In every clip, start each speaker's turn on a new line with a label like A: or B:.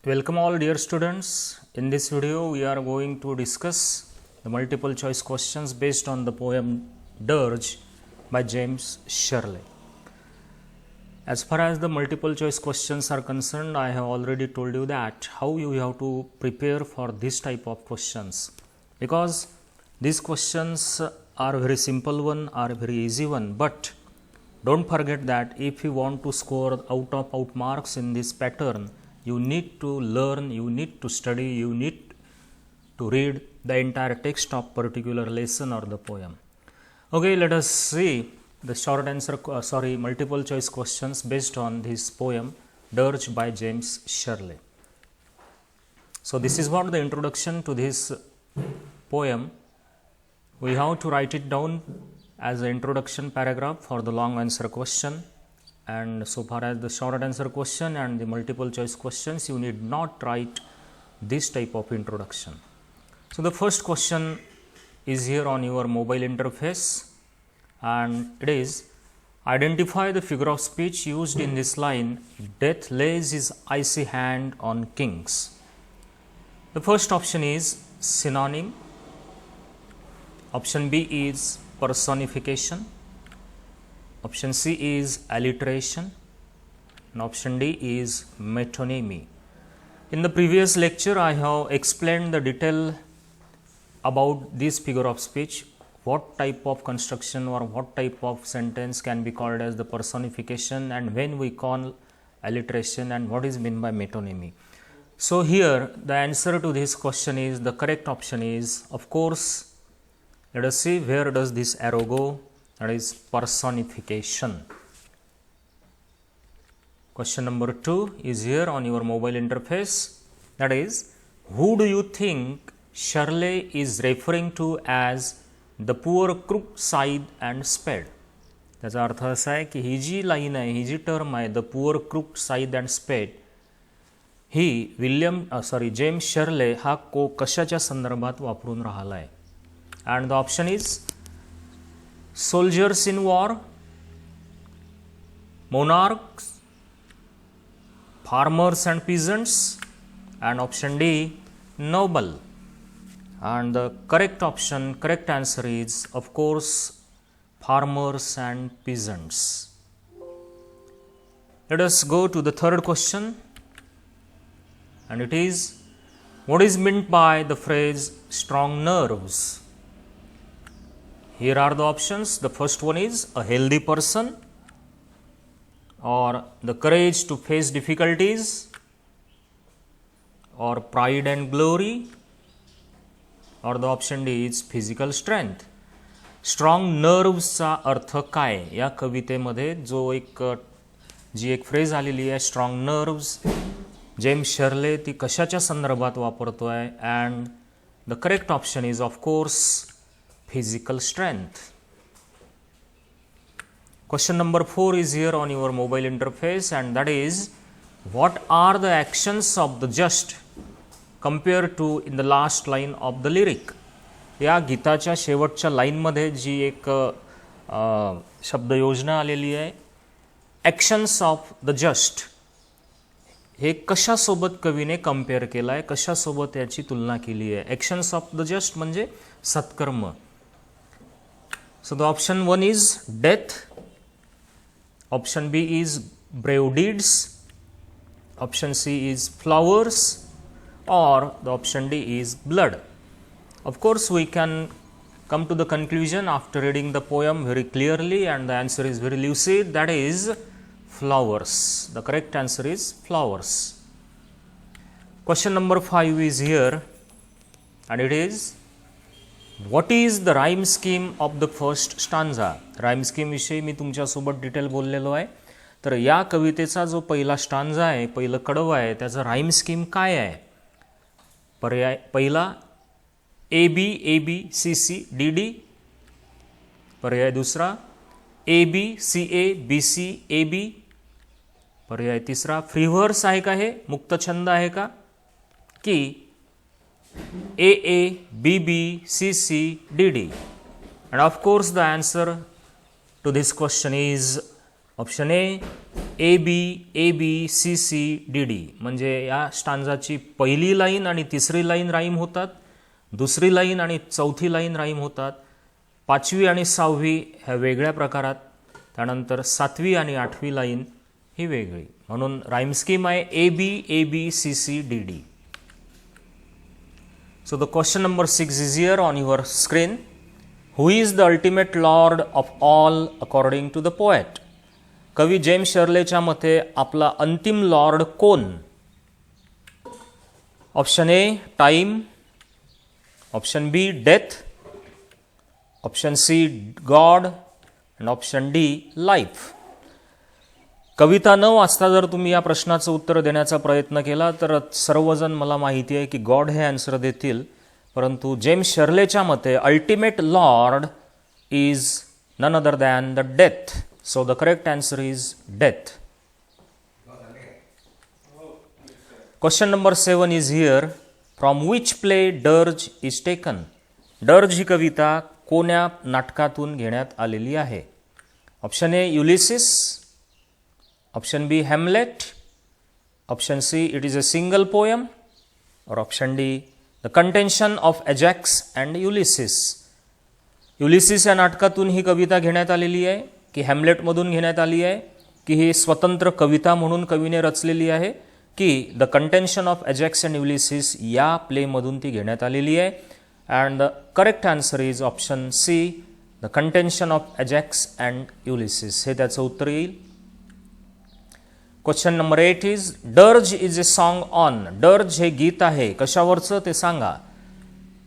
A: Welcome all dear students. In this video we are going to discuss the multiple choice questions based on the poem Dirge by James Shirley. As far as the multiple choice questions are concerned, I have already told you that how you have to prepare for this type of questions, because these questions are very simple one, are very easy one, but don't forget that if you want to score out marks in this pattern, you need to learn, you need to study, you need to read the entire text of particular lesson or the poem. Okay, let us see the short answer, multiple choice questions based on this poem Dirge by James Shirley. So this is what the introduction to this poem. We have to write it down as an introduction paragraph for the long answer question. And so far as the short answer question and the multiple choice questions, you need not write this type of introduction. So the first question is here on your mobile interface, and it is: identify the figure of speech used in this line, "Death lays his icy hand on kings." The first option is synonym, option B is personification, option C is alliteration, and option D is metonymy. In the previous lecture, I have explained the detail about this figure of speech, what type of construction or what type of sentence can be called as the personification, and when we call alliteration, and what is meant by metonymy. So here the answer to this question is, the correct option is, of course, let us see where does this arrow go. That is personification. Question number 2 is here on your mobile interface. That is, who do you think Shirley is referring to as the poor crook, scythe and spade? त्याचा अर्थ असा आहे की ही जी line आहे, ही जी term आहे, the poor crook scythe and spade, ही जेम्स शर्ले हा कशाच्या संदर्भात वापरून राहिला आहे. And the option is soldiers in war, monarchs, farmers and peasants, and option D, noble. And the correct answer is, of course, farmers and peasants. Let us go to the third question, and it is: what is meant by the phrase strong nerves? Here are the options. The first one is a healthy person, or the courage to face difficulties, or pride and glory, or the option D is physical strength. Strong नर्व्सचा अर्थ काय? या कवितेमध्ये जी एक phrase आलेली आहे, strong nerves, James शर्ले ती कशाच्या संदर्भात वापरतोय? And the correct option is, of course, physical strength. Question number 4 is here on your mobile interface, and that is: what are the actions of the just compared to in the last line of the lyric? या गीताच्या शेवटच्या लाईनमध्ये जी एक शब्दयोजना आलेली आहे, actions of the just, हे कशासोबत कवीने कंपेअर केलं आहे, कशासोबत याची तुलना केली आहे? ॲक्शन्स ऑफ द जस्ट म्हणजे सत्कर्म. So the option 1 is death, option B is brave deeds, option C is flowers, or the option D is blood. Of course, we can come to the conclusion after reading the poem very clearly, and the answer is very lucid. That is flowers. The correct answer is flowers. Question number 5 is here, and it is: what is the rhyme scheme of the first stanza? Rhyme scheme विषयी मी तुमच्यासोबत detail बोललेलो आहे. तर या कवितेचा जो पहिला stanza आहे, पहिलं कडवं आहे, त्याचं राईम स्कीम काय आहे? पर्याय पहिला A B A B C C D D, पर्याय दुसरा A B C A B C A B, पर्याय तिसरा फ्री व्हर्स आहे का, हे मुक्त छंद आहे का, की A A B B C C D D? And of course the answer to this question is option A, A B C C D D म्हणजे या स्टांजाची पहिली लाईन आणि तिसरी लाईन राईम होतात, दुसरी लाईन आणि चौथी लाईन राईम होतात, पाचवी आणि सहावी ह्या वेगळ्या प्रकारात, त्यानंतर सातवी आणि आठवी लाईन ही वेगळी. म्हणून राईम स्कीम आहे A B C C D D. So the question number 6 is here on your screen. Who is the ultimate lord of all according to the poet? कवी जेम्स शर्लेच्या मते आपला अंतिम लॉर्ड कोण? Option A time, option B death, option C god आणि option D life. कविता न वाचता जर तुम्ही या प्रश्नाचं उत्तर देण्याचा प्रयत्न केला तर सर्वजण मला माहिती आहे की गॉड हे आन्सर देतील, परंतु जेम्स शर्लेच्या मते ultimate lord is none other than the death. So the correct answer is death. Question number 7 is here. From which play dirge is taken? Dirge ही कविता कोण्या नाटकातून घेण्यात आलेली आहे? Option A Ulysses, option B Hamlet, option C it is a single poem, और option D the contention of Ajax and Ulysses. Ulysses या नाटकातून ही कविता घेण्यात आलेली आहे की हेमलेटमधून घेण्यात आली आहे की ही स्वतंत्र कविता म्हणून कवीने रचलेली आहे की the contention of Ajax and Ulysses या प्लेमधून ती घेण्यात आलेली आहे? And the correct answer is option C the contention of Ajax and Ulysses हे त्याचं उत्तर येईल. Question number 8 is dirge is a song on. Dirge हे गीत आहे कशावरचं ते सांगा.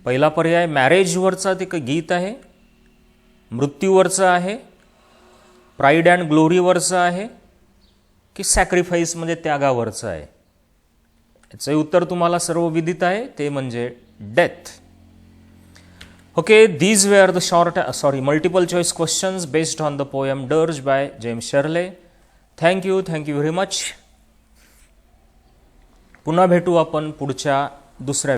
A: पहिला पर्याय मॅरेजवरचा ते गीत आहे, मृत्यूवरचं आहे, प्राईड अँड ग्लोरीवरचं आहे की सॅक्रिफाईस म्हणजे त्यागावरचं आहे? याचं उत्तर तुम्हाला सर्व विदित आहे, ते म्हणजे death. Okay, these were the multiple choice questions based on the poem Dirge by James Shirley. Thank you very much. पुन्हा भेटू आपण पुढच्या दुसऱ्या